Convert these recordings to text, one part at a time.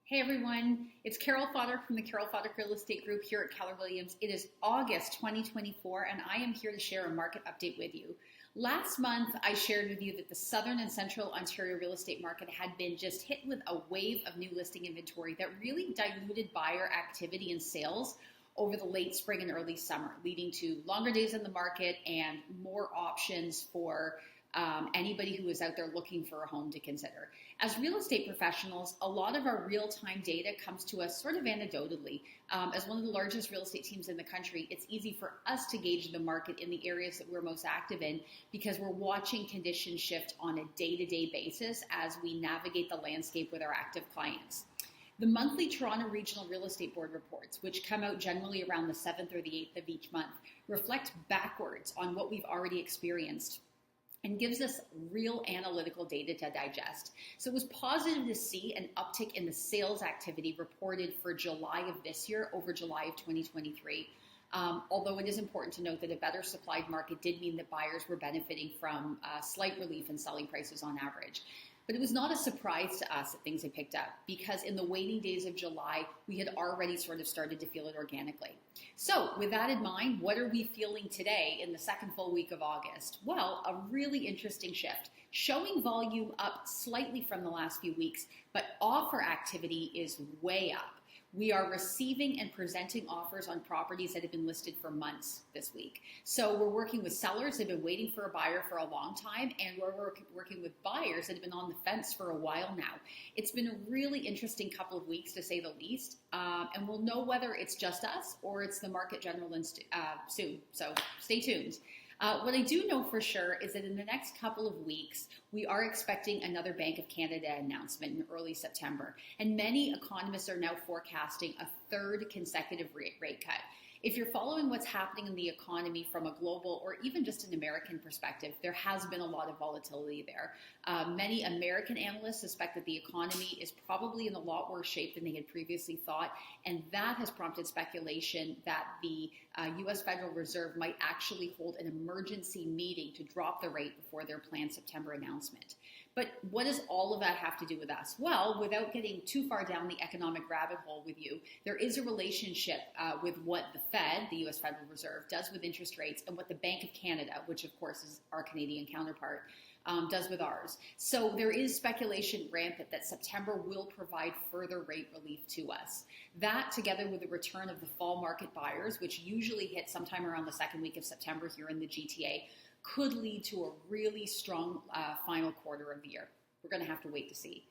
Hey everyone, it's Carol Fodder from the Carol Fodder Real Estate Group here at Keller Williams. It is August 2024 and I am here to share a market update with you. Last month, I shared with you that the Southern and Central Ontario real estate market had been just hit with a wave of new listing inventory that really diluted buyer activity and sales over the late spring and early summer, leading to longer days in the market and more options for anybody who is out there looking for a home to consider. As real estate professionals, a lot of our real-time data comes to us sort of anecdotally. As one of the largest real estate teams in the country, it's easy for us to gauge the market in the areas that we're most active in because we're watching conditions shift on a day-to-day basis as we navigate the landscape with our active clients. The monthly Toronto Regional Real Estate Board reports, which come out generally around the 7th or the 8th of each month, reflect backwards on what we've already experienced and gives us real analytical data to digest. So it was positive to see an uptick in the sales activity reported for July of this year over July of 2023. Although it is important to note that a better supplied market did mean that buyers were benefiting from slight relief in selling prices on average. But it was not a surprise to us that things had picked up because in the waning days of July, we had already sort of started to feel it organically. So with that in mind, what are we feeling today in the second full week of August? Well, a really interesting shift, showing volume up slightly from the last few weeks, but offer activity is way up. We are receiving and presenting offers on properties that have been listed for months this week. So we're working with sellers that have been waiting for a buyer for a long time, and we're working with buyers that have been on the fence for a while now. It's been a really interesting couple of weeks, to say the least, and we'll know whether it's just us or it's the market general soon. So stay tuned. What I do know for sure is that in the next couple of weeks, we are expecting another Bank of Canada announcement in early September. And many economists are now forecasting a third consecutive rate cut. If you're following what's happening in the economy from a global or even just an American perspective, there has been a lot of volatility there. Many American analysts suspect that the economy is probably in a lot worse shape than they had previously thought, and that has prompted speculation that the U.S. Federal Reserve might actually hold an emergency meeting to drop the rate before their planned September announcement. But what does all of that have to do with us? Well, without getting too far down the economic rabbit hole with you, there is a relationship with what the Fed, the U.S. Federal Reserve, does with interest rates and what the Bank of Canada, which of course is our Canadian counterpart, does with ours. So there is speculation rampant that September will provide further rate relief to us. That, together with the return of the fall market buyers, which usually hit sometime around the second week of September here in the GTA, could lead to a really strong final quarter of the year. We're going to have to wait to see.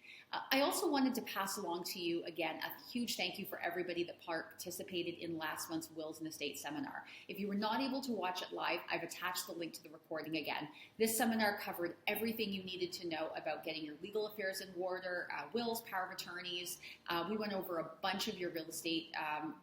I also wanted to pass along to you, again, a huge thank you for everybody that participated in last month's Wills and Estates seminar. If you were not able to watch it live, I've attached the link to the recording again. This seminar covered everything you needed to know about getting your legal affairs in order, wills, power of attorneys. We went over a bunch of your real estate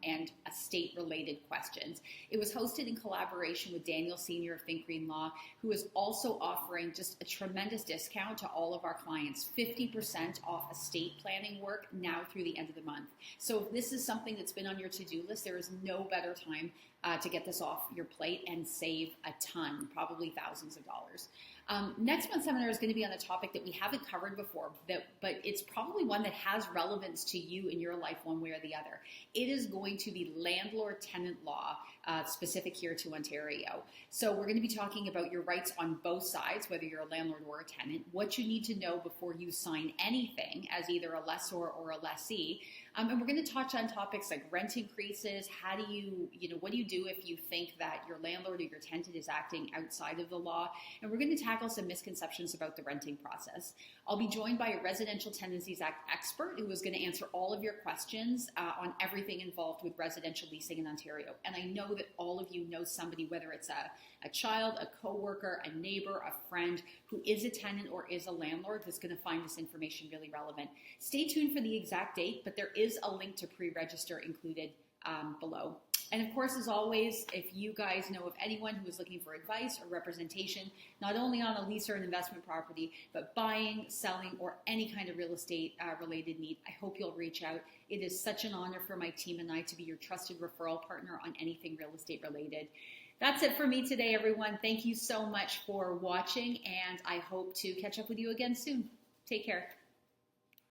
and estate-related questions. It was hosted in collaboration with Daniel Senior of Think Green Law, who is also offering just a tremendous discount to all of our clients, 50% off estate planning work now through the end of the month. So if this is something that's been on your to-do list, there is no better time to get this off your plate and save a ton, probably thousands of dollars. Next month's seminar is going to be on a topic that we haven't covered before, but it's probably one that has relevance to you in your life one way or the other. It is going to be landlord-tenant law, specific here to Ontario. So we're going to be talking about your rights on both sides, whether you're a landlord or a tenant, what you need to know before you sign anything as either a lessor or a lessee. And we're going to touch on topics like rent increases. How do what do you do if you think that your landlord or your tenant is acting outside of the law? And we're going to tackle some misconceptions about the renting process. I'll be joined by a Residential Tenancies Act expert who is going to answer all of your questions on everything involved with residential leasing in Ontario. And I know that all of you know somebody, whether it's a child, a coworker, a neighbor, a friend who is a tenant or is a landlord that's going to find this information really relevant. Stay tuned for the exact date, but there is a link to pre-register included below. And of course, as always, if you guys know of anyone who is looking for advice or representation, not only on a lease or an investment property, but buying, selling, or any kind of real estate related need, I hope you'll reach out. It is such an honor for my team and I to be your trusted referral partner on anything real estate related. That's it for me today, everyone. Thank you so much for watching, and I hope to catch up with you again soon. Take care.